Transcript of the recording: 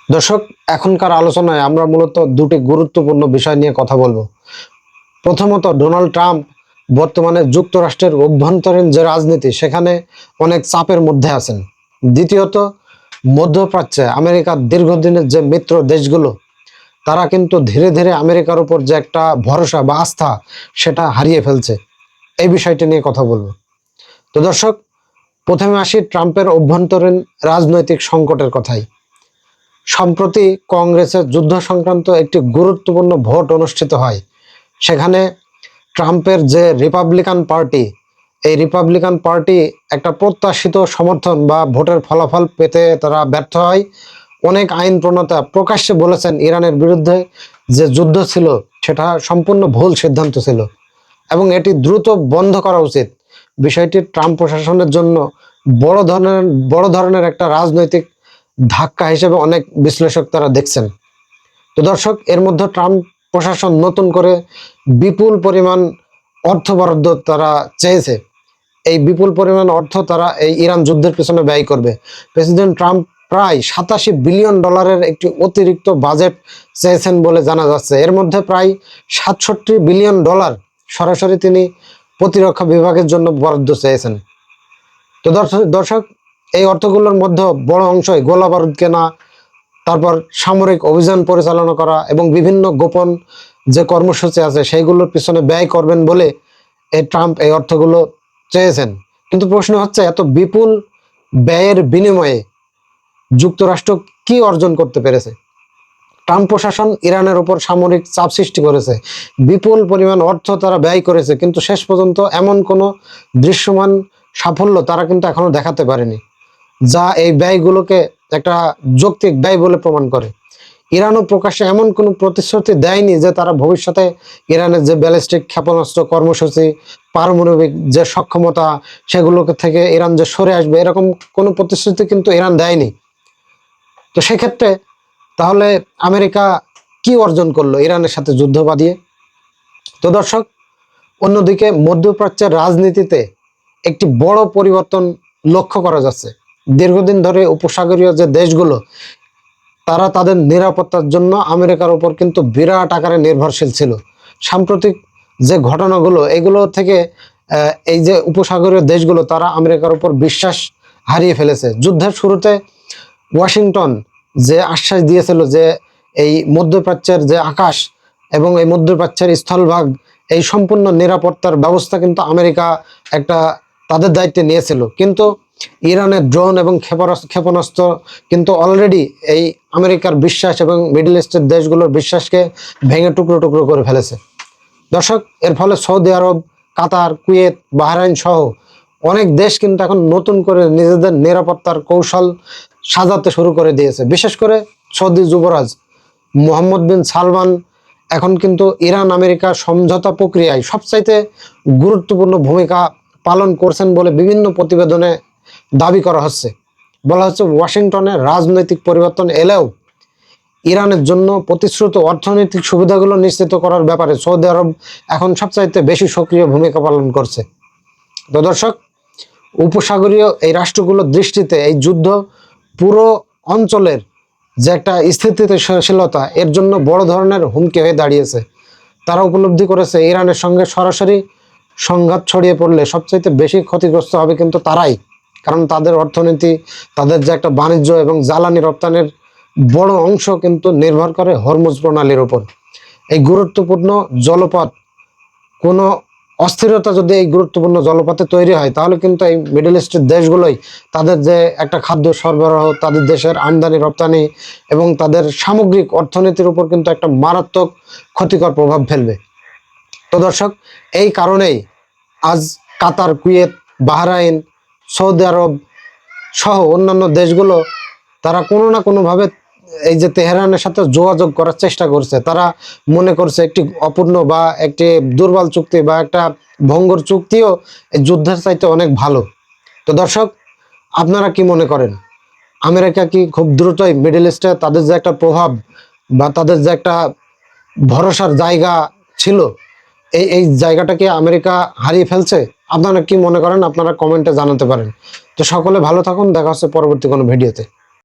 দর্শক, এখনকার আলোচনায় আমরা মূলত দুটি গুরুত্বপূর্ণ বিষয় নিয়ে কথা বলবো। প্রথমত, ডোনাল্ড ট্রাম্প বর্তমানে যুক্তরাষ্ট্রের অভ্যন্তরীণ যে রাজনীতি সেখানে অনেক চাপের মধ্যে আছেন। দ্বিতীয়ত, মধ্যপ্রাচ্যে আমেরিকার দীর্ঘদিনের যে মিত্র দেশগুলো তারা কিন্তু ধীরে ধীরে আমেরিকার উপর যে একটা ভরসা বা আস্থা সেটা হারিয়ে ফেলছে। এই বিষয়টি নিয়ে কথা বলবো। তো দর্শক, প্রথমে আসি ট্রাম্পের অভ্যন্তরীণ রাজনৈতিক সংকটের কথাই। সম্প্রতি কংগ্রেসের যুদ্ধ সংক্রান্ত একটি গুরুত্বপূর্ণ ভোট অনুষ্ঠিত হয়। সেখানে ট্রাম্পের যে রিপাবলিকান পার্টি, এই রিপাবলিকান পার্টি একটা প্রত্যাশিত সমর্থন বা ভোটের ফলাফল পেতে তারা ব্যর্থ হয়। অনেক আইন প্রণেতা প্রকাশ্যে বলেছেন ইরানের বিরুদ্ধে যে যুদ্ধ ছিল সেটা সম্পূর্ণ ভুল সিদ্ধান্ত ছিল এবং এটি দ্রুত বন্ধ করা উচিত। বিষয়টি ট্রাম্প প্রশাসনের জন্য বড় ধরনের একটা রাজনৈতিক ধাক্কা হিসেবে অনেক বিশ্লেষক তারা দেখছেন। তো দর্শক, এর মধ্যে ট্রাম্প প্রশাসন নতুন করে বিপুল পরিমাণ অর্থ বরাদ্দ তারা চেয়েছে। এই বিপুল পরিমাণ অর্থ তারা এই ইরান যুদ্ধের পেছনে ব্যয় করবে। প্রেসিডেন্ট ট্রাম্প প্রায় 87 বিলিয়ন ডলারের একটি অতিরিক্ত বাজেট চেয়েছেন বলে জানা যাচ্ছে। এর মধ্যে প্রায় 67 বিলিয়ন ডলার সরাসরি তিনি প্রতিরক্ষা বিভাগের জন্য বরাদ্দ চেয়েছেন। তো দর্শক, এই অর্থগুলোর মধ্যে বড় অংশই গোলা বারুদ কেনা, তারপর সামরিক অভিযান পরিচালনা করা এবং বিভিন্ন গোপন যে কর্মসূচি আছে সেইগুলোর পিছনে ব্যয় করবেন বলে এই ট্রাম্প এই অর্থগুলো চেয়েছেন। কিন্তু প্রশ্ন হচ্ছে, এত বিপুল ব্যয়ের বিনিময়ে যুক্তরাষ্ট্র কি অর্জন করতে পেরেছে? ট্রাম্প প্রশাসন ইরানের উপর সামরিক চাপ সৃষ্টি করেছে, বিপুল পরিমাণ অর্থ তারা ব্যয় করেছে, কিন্তু শেষ পর্যন্ত এমন কোনো দৃশ্যমান সাফল্য তারা কিন্তু এখনো দেখাতে পারেনি যা এই ব্যয়গুলোকে একটা যৌক্তিক ব্যয় বলে প্রমাণ করে। ইরানও প্রকাশ্যে এমন কোনো প্রতিশ্রুতি দেয়নি যে তারা ভবিষ্যতে ইরানের যে ব্যালিস্টিক ক্ষেপণাস্ত্র কর্মসূচি, পারমাণবিক যে সক্ষমতা সেগুলোকে থেকে ইরান যে সরে আসবে, এরকম কোনো প্রতিশ্রুতি কিন্তু ইরান দেয়নি। তো সেক্ষেত্রে তাহলে আমেরিকা কি অর্জন করলো ইরানের সাথে যুদ্ধ বাঁধিয়ে? তো দর্শক, অন্যদিকে মধ্যপ্রাচ্যের রাজনীতিতে একটি বড় পরিবর্তন লক্ষ্য করা যাচ্ছে। দীর্ঘদিন ধরে উপসাগরীয় যে দেশগুলো তারা তাদের নিরাপত্তার জন্য আমেরিকার উপর কিন্তু বিরাট আকারে নির্ভরশীল ছিল। সাম্প্রতিক যে ঘটনাগুলো এগুলো থেকে এই যে উপসাগরীয় দেশগুলো তারা আমেরিকার উপর বিশ্বাস হারিয়ে ফেলেছে। যুদ্ধের শুরুতে ওয়াশিংটন যে আশ্বাস দিয়েছিল যে এই মধ্যপ্রাচ্যের যে আকাশ এবং এই মধ্যপ্রাচ্যের স্থলভাগ এই সম্পূর্ণ নিরাপত্তার ব্যবস্থা কিন্তু আমেরিকা একটা তাদের দায়িত্বে নিয়েছিল, কিন্তু ইরানের ড্রোন এবং ক্ষেপণাস্ত্র কিন্তু অলরেডি এই আমেরিকার বিশ্বাস এবং মিডল ইস্টের দেশগুলোর বিশ্বাসকে ভেঙে টুকরো টুকরো করে ফেলেছে। দর্শক, এর ফলে সৌদি আরব, কাতার, কুয়েত, বাহরাইন সহ অনেক দেশ কিন্তু এখন নতুন করে নিজেদের নিরাপত্তার কৌশল সাজাতে শুরু করে দিয়েছে। বিশেষ করে সৌদি যুবরাজ মোহাম্মদ বিন সালমান এখন কিন্তু ইরান আমেরিকা সমঝোতা প্রক্রিয়ায় সবচাইতে গুরুত্বপূর্ণ ভূমিকা পালন করছেন বলে বিভিন্ন প্রতিবেদনে দাবি করা হচ্ছে। বলা হচ্ছে ওয়াশিংটনের রাজনৈতিক পরিবর্তন এলেও ইরানের জন্য প্রতিশ্রুত অর্থনৈতিক সুবিধাগুলো নিশ্চিত করার ব্যাপারে সৌদি আরব এখন সবচাইতে বেশি সক্রিয় ভূমিকা পালন করছে। তো দর্শক, উপসাগরীয় এই রাষ্ট্রগুলোর দৃষ্টিতে এই যুদ্ধ পুরো অঞ্চলের যে একটা স্থিতিশীলতা এর জন্য বড় ধরনের হুমকি হয়ে দাঁড়িয়েছে। তারা উপলব্ধি করেছে ইরানের সঙ্গে সরাসরি সংঘাত ছড়িয়ে পড়লে সবচাইতে বেশি ক্ষতিগ্রস্ত হবে কিন্তু তারাই, কারণ তাদের অর্থনীতি, তাদের যে একটা বাণিজ্য এবং জ্বালানি রপ্তানির বড় অংশ কিন্তু নির্ভর করে হরমুজ প্রণালীর উপর। এই গুরুত্বপূর্ণ জলপথ, কোনো অস্থিরতা যদি এই গুরুত্বপূর্ণ জলপথে তৈরি হয় তাহলে কিন্তু এই মিডল ইস্টের দেশগুলোই তাদের যে একটা খাদ্য সরবরাহ, তাদের দেশের আমদানি রপ্তানি এবং তাদের সামগ্রিক অর্থনীতির উপর কিন্তু একটা মারাত্মক ক্ষতিকর প্রভাব ফেলবে। তো দর্শক, এই কারণেই আজ কাতার, কুয়েত, বাহরাইন, সৌদি আরব সহ অন্যান্য দেশগুলো তারা কোনো না কোনোভাবে এই যে তেহরানের সাথে যোগাযোগ করার চেষ্টা করছে। তারা মনে করছে একটি অপূর্ণ বা একটি দুর্বল চুক্তি বা একটা ভঙ্গুর চুক্তিও এই যুদ্ধের চাইতে অনেক ভালো। তো দর্শক, আপনারা কি মনে করেন? আমেরিকা কি খুব দ্রুতই মিডল ইস্টে তাদের যে একটা প্রভাব বা তাদের যে একটা ভরসার জায়গা ছিল এই জায়গাটাকে আমেরিকা হারিয়ে ফেলছে? আপনারা কি মনে করেন? আপনারা কমেন্টে জানাতে পারেন। তো সকলে ভালো থাকুন, দেখা হচ্ছে পরবর্তী কোনো ভিডিওতে।